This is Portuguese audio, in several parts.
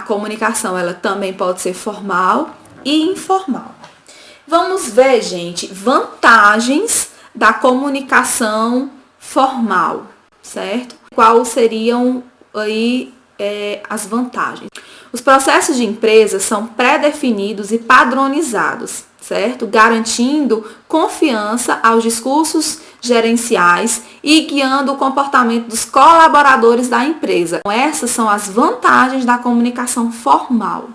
comunicação ela também pode ser formal e informal. Vamos ver, gente, vantagens da comunicação formal, certo? Quais seriam aí as vantagens? Os processos de empresa são pré-definidos e padronizados, certo? Garantindo confiança aos discursos gerenciais e guiando o comportamento dos colaboradores da empresa. Então, essas são as vantagens da comunicação formal.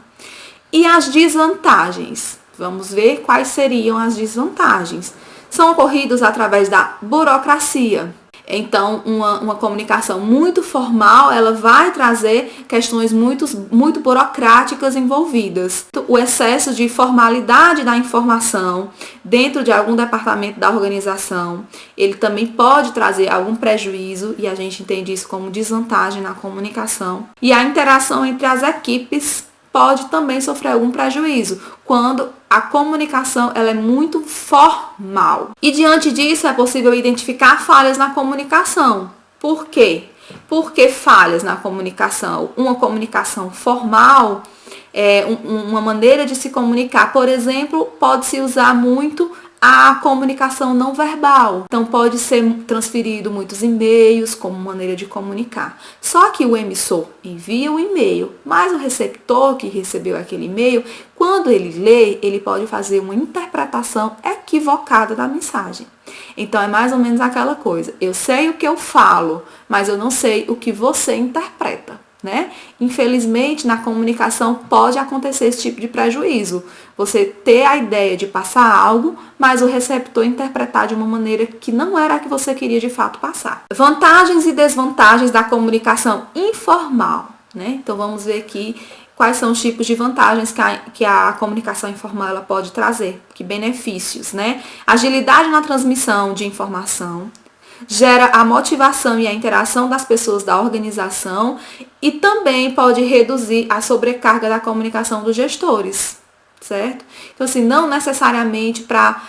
E as desvantagens? Vamos ver quais seriam as desvantagens. São ocorridos através da burocracia. Então, uma comunicação muito formal, ela vai trazer questões muito burocráticas envolvidas. O excesso de formalidade da informação dentro de algum departamento da organização, ele também pode trazer algum prejuízo, e a gente entende isso como desvantagem na comunicação. E a interação entre as equipes pode também sofrer algum prejuízo quando a comunicação ela é muito formal. E diante disso é possível identificar falhas na comunicação. Por quê? Porque falhas na comunicação? Uma comunicação formal, uma maneira de se comunicar, por exemplo, pode-se usar muito a comunicação não verbal. Então, pode ser transferido muitos e-mails como maneira de comunicar. Só que o emissor envia o e-mail, mas o receptor que recebeu aquele e-mail, quando ele lê, ele pode fazer uma interpretação equivocada da mensagem. Então, é mais ou menos aquela coisa. Eu sei o que eu falo, mas eu não sei o que você interpreta. Né? Infelizmente, na comunicação pode acontecer esse tipo de prejuízo. Você ter a ideia de passar algo, mas o receptor interpretar de uma maneira que não era a que você queria de fato passar. Vantagens e desvantagens da comunicação informal. Né? Então, vamos ver aqui quais são os tipos de vantagens que a comunicação informal ela pode trazer. Que benefícios, né? Agilidade na transmissão de informação. Gera a motivação e a interação das pessoas da organização e também pode reduzir a sobrecarga da comunicação dos gestores, certo? Então, assim, não necessariamente para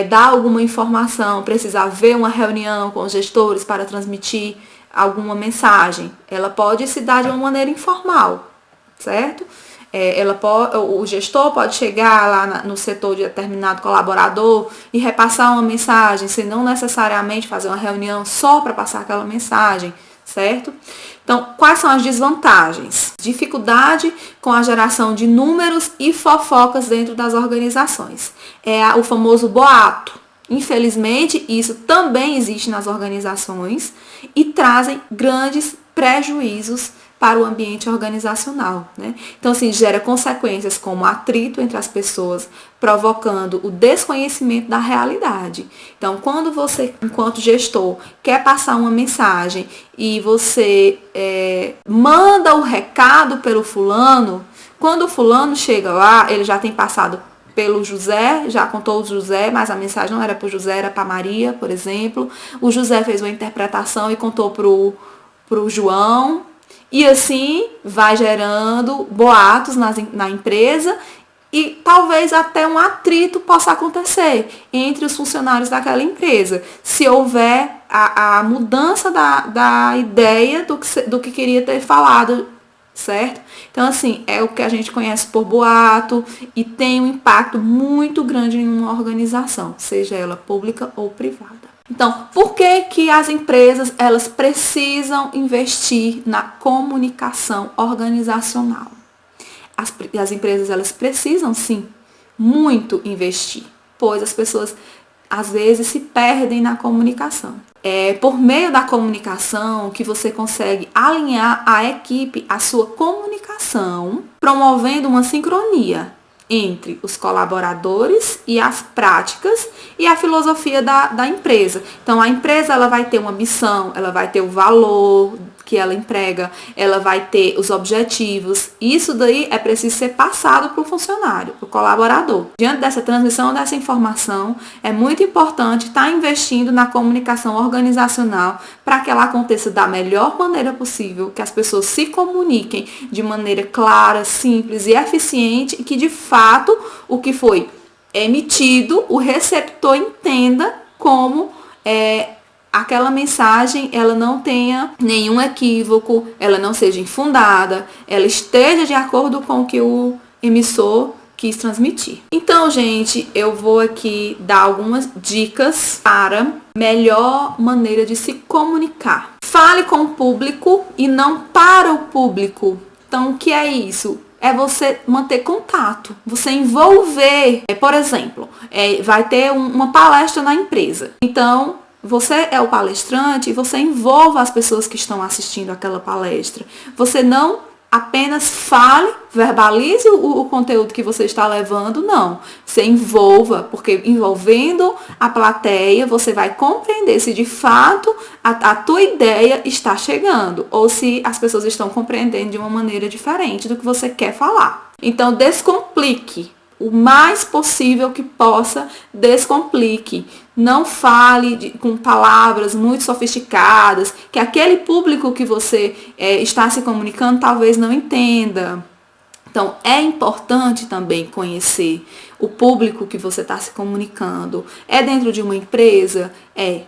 dar alguma informação, precisar ver uma reunião com os gestores para transmitir alguma mensagem. Ela pode se dar de uma maneira informal, certo? O gestor pode chegar lá no setor de determinado colaborador e repassar uma mensagem, sem não necessariamente fazer uma reunião só para passar aquela mensagem, certo? Então, quais são as desvantagens? Dificuldade com a geração de números e fofocas dentro das organizações. É o famoso boato. Infelizmente, isso também existe nas organizações e trazem grandes prejuízos para o ambiente organizacional, né? Então, assim, gera consequências como atrito entre as pessoas, provocando o desconhecimento da realidade. Então, quando você, enquanto gestor, quer passar uma mensagem e você manda o recado pelo fulano, quando o fulano chega lá, ele já tem passado pelo José, já contou o José, mas a mensagem não era para o José, era para Maria, por exemplo. O José fez uma interpretação e contou para o João. E assim vai gerando boatos na empresa e talvez até um atrito possa acontecer entre os funcionários daquela empresa, se houver a mudança da ideia do que queria ter falado, certo? Então, assim, é o que a gente conhece por boato e tem um impacto muito grande em uma organização, seja ela pública ou privada. Então, por que as empresas elas precisam investir na comunicação organizacional? As empresas elas precisam sim muito investir, pois as pessoas às vezes se perdem na comunicação. É por meio da comunicação que você consegue alinhar a equipe, a sua comunicação, promovendo uma sincronia entre os colaboradores e as práticas e a filosofia da empresa. Então, a empresa ela vai ter uma missão, ela vai ter o valor que ela emprega, ela vai ter os objetivos. Isso daí é preciso ser passado para o funcionário, para o colaborador. Diante dessa transmissão dessa informação, é muito importante estar investindo na comunicação organizacional para que ela aconteça da melhor maneira possível, que as pessoas se comuniquem de maneira clara, simples e eficiente e que, de fato, o que foi emitido, o receptor entenda como aquela mensagem ela não tenha nenhum equívoco, ela não seja infundada, ela esteja de acordo com o que o emissor quis transmitir. Então, gente, eu vou aqui dar algumas dicas para melhor maneira de se comunicar. Fale com o público e não para o público. Então, o que é isso? É você manter contato, você envolver. Por exemplo, vai ter uma palestra na empresa. Então, você é o palestrante e você envolva as pessoas que estão assistindo aquela palestra. Você não apenas fale, verbalize o conteúdo que você está levando, não. Você envolva, porque envolvendo a plateia, você vai compreender se de fato a tua ideia está chegando, ou se as pessoas estão compreendendo de uma maneira diferente do que você quer falar. Então, descomplique. O mais possível que possa, descomplique. Não fale com palavras muito sofisticadas, que aquele público que você está se comunicando talvez não entenda. Então, é importante também conhecer o público que você está se comunicando. É dentro de uma empresa?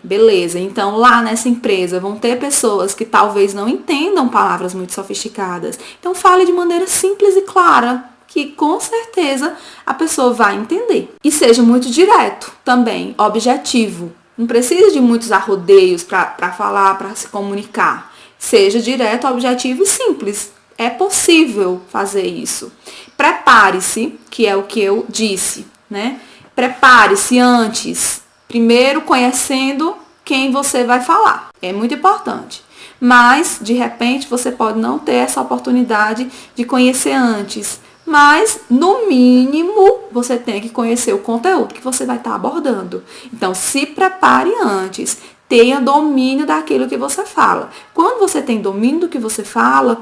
Beleza. Então, lá nessa empresa vão ter pessoas que talvez não entendam palavras muito sofisticadas. Então, fale de maneira simples e clara, que com certeza a pessoa vai entender. E seja muito direto também, objetivo. Não precisa de muitos arrodeios para falar, para se comunicar. Seja direto, objetivo e simples. É possível fazer isso. Prepare-se, que é o que eu disse, né? Prepare-se antes, primeiro conhecendo quem você vai falar. É muito importante. Mas, de repente, você pode não ter essa oportunidade de conhecer antes. Mas, no mínimo, você tem que conhecer o conteúdo que você vai estar abordando. Então, se prepare antes. Tenha domínio daquilo que você fala. Quando você tem domínio do que você fala,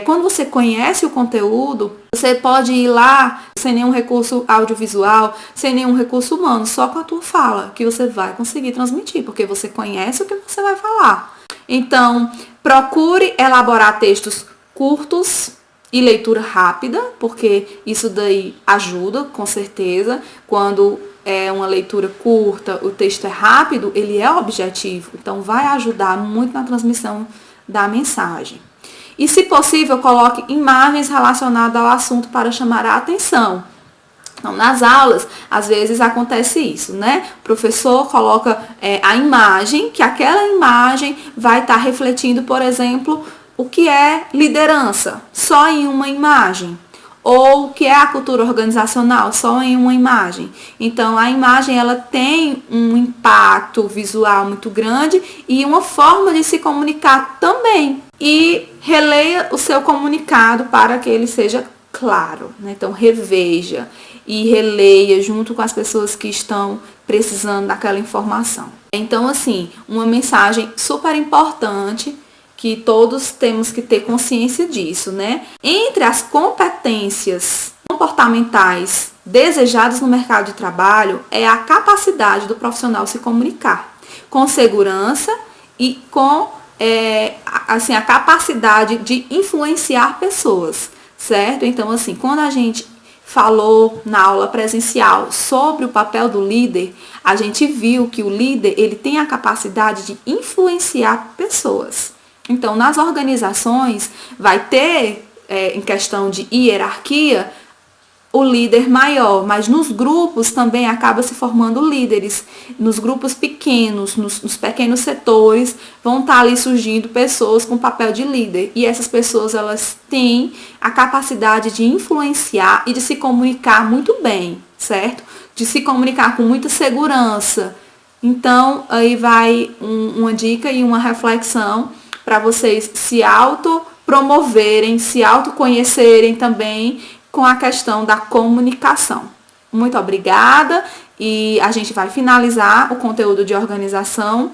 quando você conhece o conteúdo, você pode ir lá sem nenhum recurso audiovisual, sem nenhum recurso humano, só com a tua fala, que você vai conseguir transmitir, porque você conhece o que você vai falar. Então, procure elaborar textos curtos e leitura rápida, porque isso daí ajuda, com certeza. Quando é uma leitura curta, o texto é rápido, ele é objetivo. Então, vai ajudar muito na transmissão da mensagem. E, se possível, coloque imagens relacionadas ao assunto para chamar a atenção. Então, nas aulas, às vezes acontece isso, né? O professor coloca a imagem, que aquela imagem vai estar refletindo, por exemplo, o que é liderança, só em uma imagem. Ou o que é a cultura organizacional, só em uma imagem. Então, a imagem ela tem um impacto visual muito grande e uma forma de se comunicar também. E releia o seu comunicado para que ele seja claro, né? Então, reveja e releia junto com as pessoas que estão precisando daquela informação. Então, assim, uma mensagem super importante, que todos temos que ter consciência disso, né? Entre as competências comportamentais desejadas no mercado de trabalho é a capacidade do profissional se comunicar com segurança e com a capacidade de influenciar pessoas, certo? Então, assim, quando a gente falou na aula presencial sobre o papel do líder, a gente viu que o líder ele tem a capacidade de influenciar pessoas. Então, nas organizações, vai ter, em questão de hierarquia, o líder maior, mas nos grupos também acaba se formando líderes. Nos grupos pequenos, nos pequenos setores, vão estar ali surgindo pessoas com papel de líder. E essas pessoas, elas têm a capacidade de influenciar e de se comunicar muito bem, certo? De se comunicar com muita segurança. Então, aí vai uma dica e uma reflexão para vocês se autopromoverem, se autoconhecerem também com a questão da comunicação. Muito obrigada e a gente vai finalizar o conteúdo de organização